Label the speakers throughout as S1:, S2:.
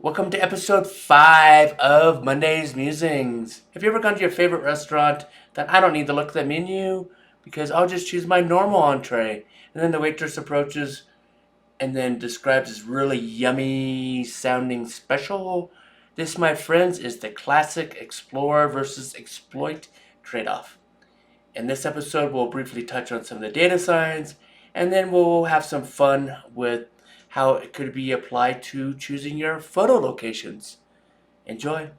S1: Welcome to episode 5 of Monday's Musings. Have you ever gone to your favorite restaurant that I don't need to look at the menu because I'll just choose my normal entree? And then the waitress approaches and then describes this really yummy sounding special. This, my friends, is the classic explore versus exploit trade off. In this episode, we'll briefly touch on some of the data science, and then we'll have some fun with how it could be applied to choosing your photo locations. Enjoy.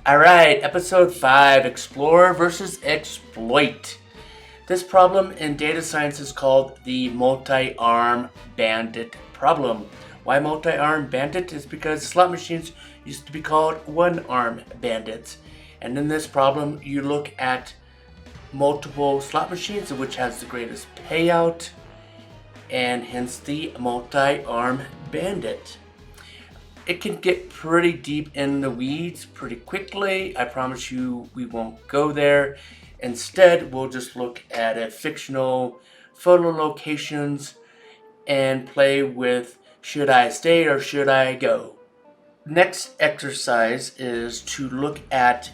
S1: Alright, episode 5 Explore versus Exploit. This problem in data science is called the multi-arm bandit problem. Why multi-arm bandit? Is because slot machines used to be called one-arm bandits. And in this problem, you look at multiple slot machines, which has the greatest payout, and hence the multi-arm bandit. It can get pretty deep in the weeds pretty quickly. I promise you we won't go there. Instead, we'll just look at a fictional photo locations and play with should I stay or should I go. Next exercise is to look at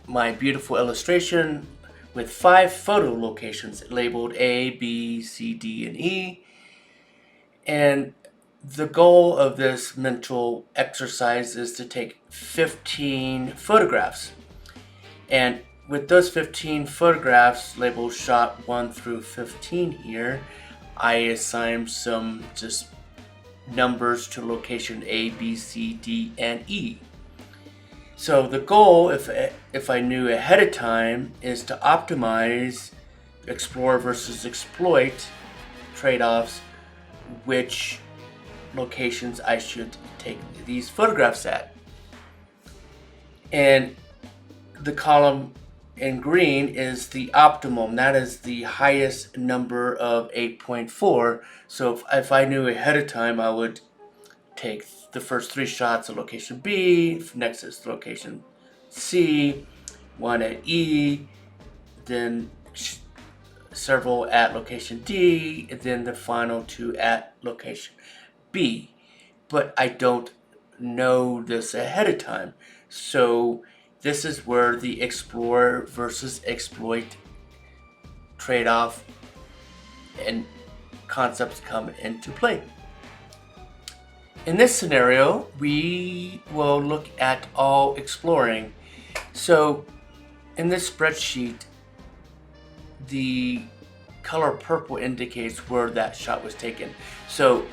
S1: my beautiful illustration with 5 photo locations labeled A, B, C, D, and E. And the goal of this mental exercise is to take 15 photographs. And with those 15 photographs labeled shot 1 through 15 here, I assign some just numbers to location A, B, C, D, and E. So the goal, if I knew ahead of time, is to optimize explore versus exploit trade-offs, which locations I should take these photographs at. And the column in green is the optimum. That is the highest number of 8.4. So if I knew ahead of time, I would take the first 3 shots at location B, next is location C, 1 at E, then several at location D, and then the final 2 at location B. But I don't know this ahead of time. So this is where the explore versus exploit trade-off and concepts come into play. In this scenario, we will look at all exploring. So in this spreadsheet, the color purple indicates where that shot was taken. So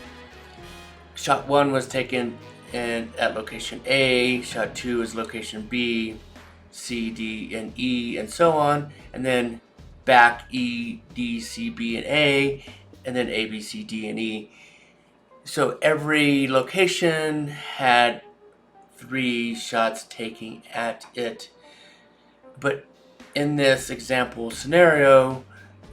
S1: shot 1 was taken at location A, shot 2 is location B, C, D, and E, and so on, and then back E, D, C, B, and A, and then A, B, C, D, and E. So every location had 3 shots taken at it. But in this example scenario,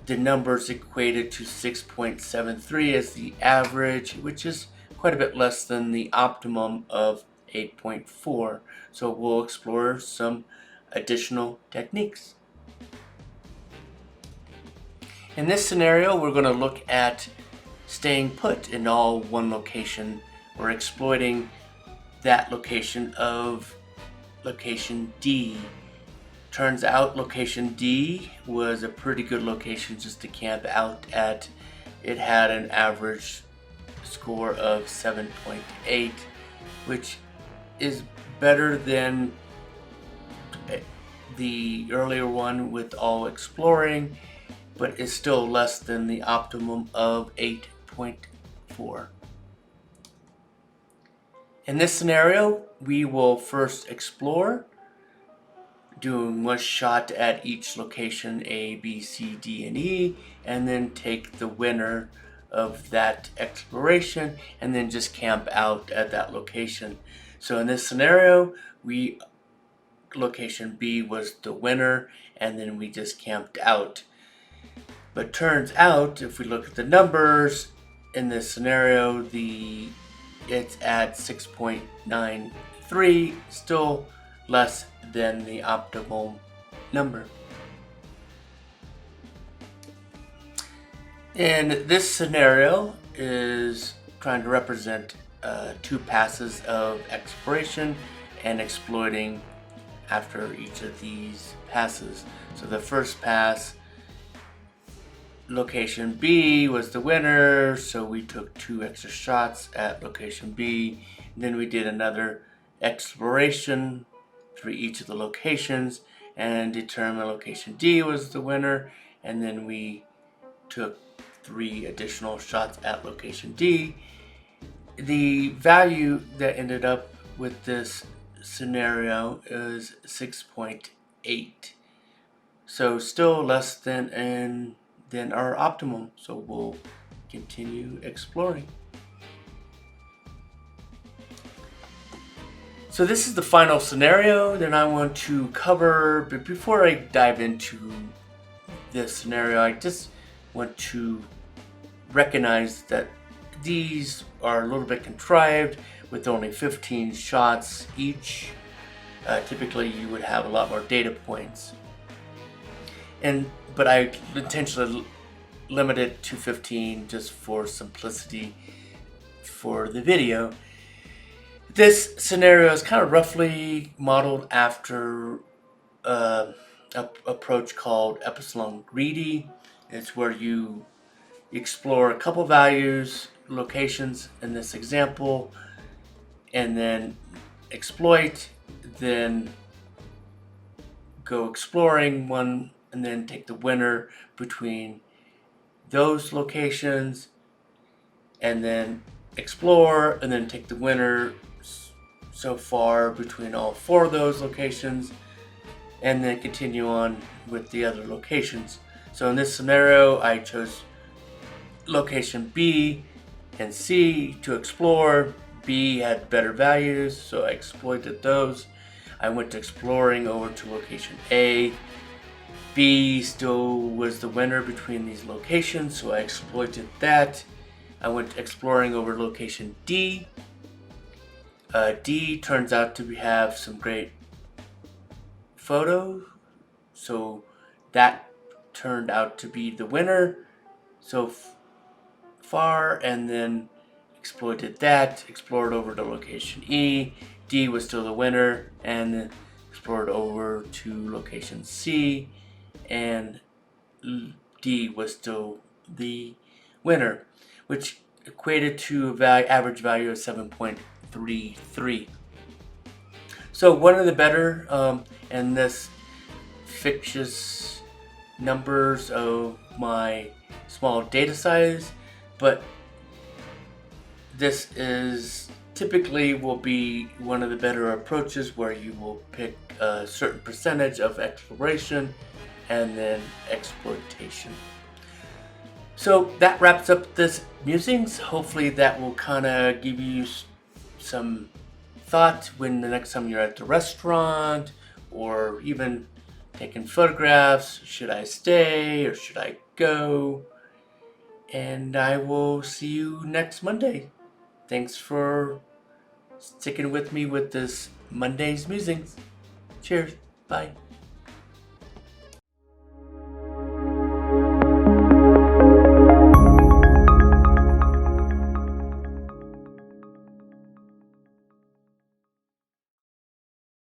S1: the numbers equated to 6.73 as the average, which is quite a bit less than the optimum of 8.4. So we'll explore some additional techniques. In this scenario, we're going to look at staying put in all one location. We're exploiting that location of location D. Turns out location D was a pretty good location just to camp out at. It had an average score of 7.8, which is better than the earlier one with all exploring, but is still less than the optimum of 8.4. In this scenario, we will first explore, doing 1 shot at each location A, B, C, D, and E, and then take the winner of that exploration and then just camp out at that location. So in this scenario, location B was the winner, and then we just camped out. But turns out, if we look at the numbers in this scenario, it's at 6.93, still less than the optimal number. And this scenario is trying to represent 2 passes of exploration and exploiting after each of these passes. So the first pass, location B was the winner, so we took 2 extra shots at location B. Then we did another exploration through each of the locations and determined location D was the winner, and then we took 3 additional shots at location D. The value that ended up with this scenario is 6.8, so still less than our optimum. So we'll continue exploring. So this is the final scenario that I want to cover, but before I dive into this scenario, I just want to recognize that these are a little bit contrived with only 15 shots each. Typically you would have a lot more data points, but I intentionally limited to 15 just for simplicity for the video. This scenario is kind of roughly modeled after an approach called epsilon greedy. It's where you explore a couple values, locations in this example, and then exploit, then go exploring one, and then take the winner between those locations, and then explore, and then take the winner so far between all 4 of those locations, and then continue on with the other locations. So in this scenario, I chose location B and C to explore. B had better values, so I exploited those. I went to exploring over to location A. B still was the winner between these locations, so I exploited that. I went exploring over location D. D turns out to have some great photos, so that turned out to be the winner so far, and then exploited that, explored over to location E. D was still the winner, and explored over to location C, and D was still the winner, which equated to a average value of 7.33. So one of the better, and this fictitious numbers of my small data size, but this is typically will be one of the better approaches where you will pick a certain percentage of exploration and then exploitation. So that wraps up this musings. Hopefully that will kind of give you some thought when the next time you're at the restaurant or even taking photographs. Should I stay or should I go? And I will see you next Monday. Thanks for sticking with me with this Monday's musings. Cheers. Bye.